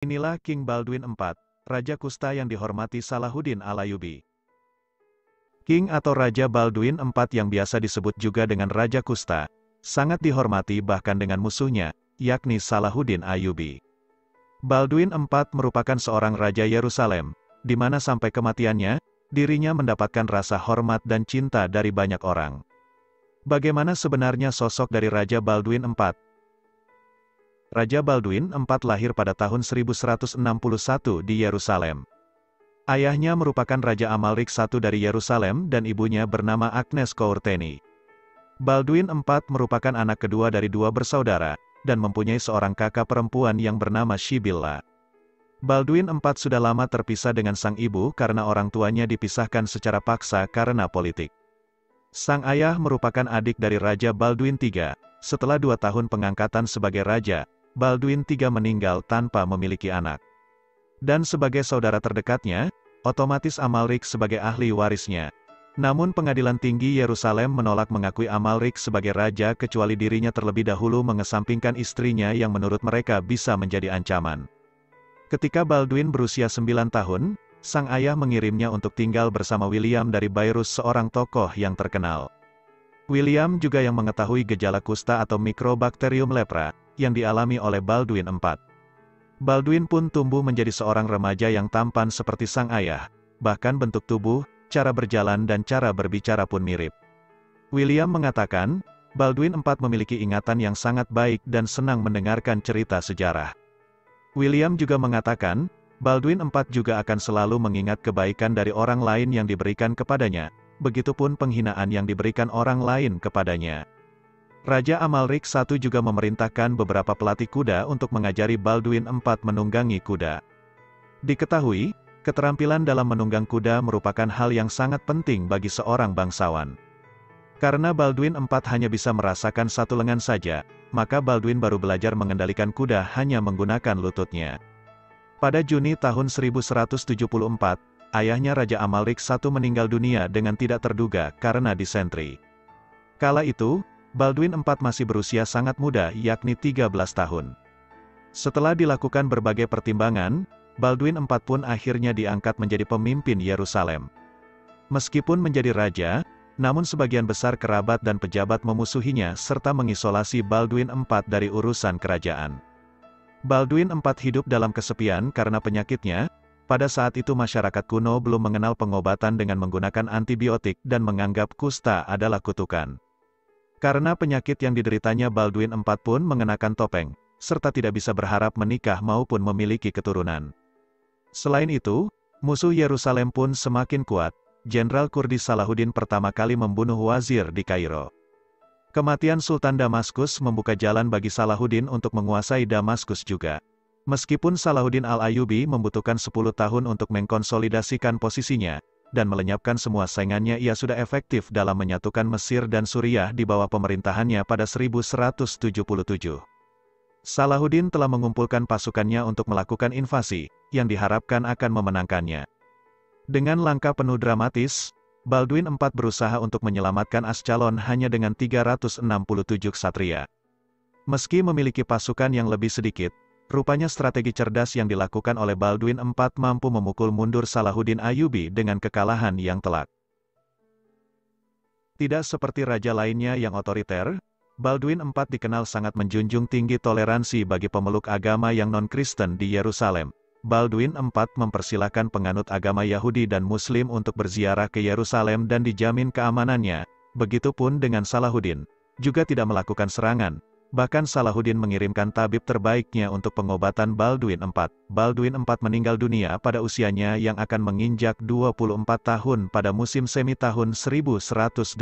Inilah King Baldwin IV, Raja Kusta yang dihormati Salahuddin Al-Ayyubi. King atau Raja Baldwin IV yang biasa disebut juga dengan Raja Kusta, sangat dihormati bahkan dengan musuhnya, yakni Salahuddin Ayyubi. Baldwin IV merupakan seorang Raja Yerusalem, di mana sampai kematiannya, dirinya mendapatkan rasa hormat dan cinta dari banyak orang. Bagaimana sebenarnya sosok dari Raja Baldwin IV? Raja Baldwin IV lahir pada tahun 1161 di Yerusalem. Ayahnya merupakan Raja Amalrik I dari Yerusalem dan ibunya bernama Agnes Courtenay. Baldwin IV merupakan anak kedua dari dua bersaudara, dan mempunyai seorang kakak perempuan yang bernama Sibylla. Baldwin IV sudah lama terpisah dengan sang ibu karena orang tuanya dipisahkan secara paksa karena politik. Sang ayah merupakan adik dari Raja Baldwin III. Setelah 2 tahun pengangkatan sebagai raja, Baldwin III meninggal tanpa memiliki anak. Dan sebagai saudara terdekatnya, otomatis Amalrik sebagai ahli warisnya. Namun Pengadilan Tinggi Yerusalem menolak mengakui Amalrik sebagai raja kecuali dirinya terlebih dahulu mengesampingkan istrinya yang menurut mereka bisa menjadi ancaman. Ketika Baldwin berusia 9 tahun, sang ayah mengirimnya untuk tinggal bersama William dari Bayrus, seorang tokoh yang terkenal. William juga yang mengetahui gejala kusta atau Mycobacterium lepra, yang dialami oleh Baldwin IV. Baldwin pun tumbuh menjadi seorang remaja yang tampan seperti sang ayah, bahkan bentuk tubuh, cara berjalan dan cara berbicara pun mirip. William mengatakan, Baldwin IV memiliki ingatan yang sangat baik dan senang mendengarkan cerita sejarah. William juga mengatakan, Baldwin IV juga akan selalu mengingat kebaikan dari orang lain yang diberikan kepadanya, begitupun penghinaan yang diberikan orang lain kepadanya. Raja Amalrik I juga memerintahkan beberapa pelatih kuda untuk mengajari Baldwin IV menunggangi kuda. Diketahui, keterampilan dalam menunggang kuda merupakan hal yang sangat penting bagi seorang bangsawan. Karena Baldwin IV hanya bisa merasakan satu lengan saja, maka Baldwin baru belajar mengendalikan kuda hanya menggunakan lututnya. Pada Juni tahun 1174, ayahnya Raja Amalrik I meninggal dunia dengan tidak terduga karena disentri. Kala itu, Baldwin IV masih berusia sangat muda, yakni 13 tahun. Setelah dilakukan berbagai pertimbangan, Baldwin IV pun akhirnya diangkat menjadi pemimpin Yerusalem. Meskipun menjadi raja, namun sebagian besar kerabat dan pejabat memusuhinya serta mengisolasi Baldwin IV dari urusan kerajaan. Baldwin IV hidup dalam kesepian karena penyakitnya. Pada saat itu masyarakat kuno belum mengenal pengobatan dengan menggunakan antibiotik dan menganggap kusta adalah kutukan. Karena penyakit yang dideritanya, Baldwin IV pun mengenakan topeng, serta tidak bisa berharap menikah maupun memiliki keturunan. Selain itu, musuh Yerusalem pun semakin kuat. Jenderal Kurdi Salahuddin pertama kali membunuh wazir di Kairo. Kematian Sultan Damaskus membuka jalan bagi Salahuddin untuk menguasai Damaskus juga. Meskipun Salahuddin Al-Ayyubi membutuhkan 10 tahun untuk mengkonsolidasikan posisinya, dan melenyapkan semua saingannya, ia sudah efektif dalam menyatukan Mesir dan Suriah di bawah pemerintahannya pada 1177. Salahuddin telah mengumpulkan pasukannya untuk melakukan invasi, yang diharapkan akan memenangkannya. Dengan langkah penuh dramatis, Baldwin IV berusaha untuk menyelamatkan Ascalon hanya dengan 367 ksatria. Meski memiliki pasukan yang lebih sedikit, rupanya strategi cerdas yang dilakukan oleh Baldwin IV mampu memukul mundur Salahuddin Ayyubi dengan kekalahan yang telak. Tidak seperti raja lainnya yang otoriter, Baldwin IV dikenal sangat menjunjung tinggi toleransi bagi pemeluk agama yang non-Kristen di Yerusalem. Baldwin IV mempersilahkan penganut agama Yahudi dan Muslim untuk berziarah ke Yerusalem dan dijamin keamanannya. Begitupun dengan Salahuddin, juga tidak melakukan serangan. Bahkan Salahuddin mengirimkan tabib terbaiknya untuk pengobatan Baldwin IV. Baldwin IV meninggal dunia pada usianya yang akan menginjak 24 tahun pada musim semi tahun 1185.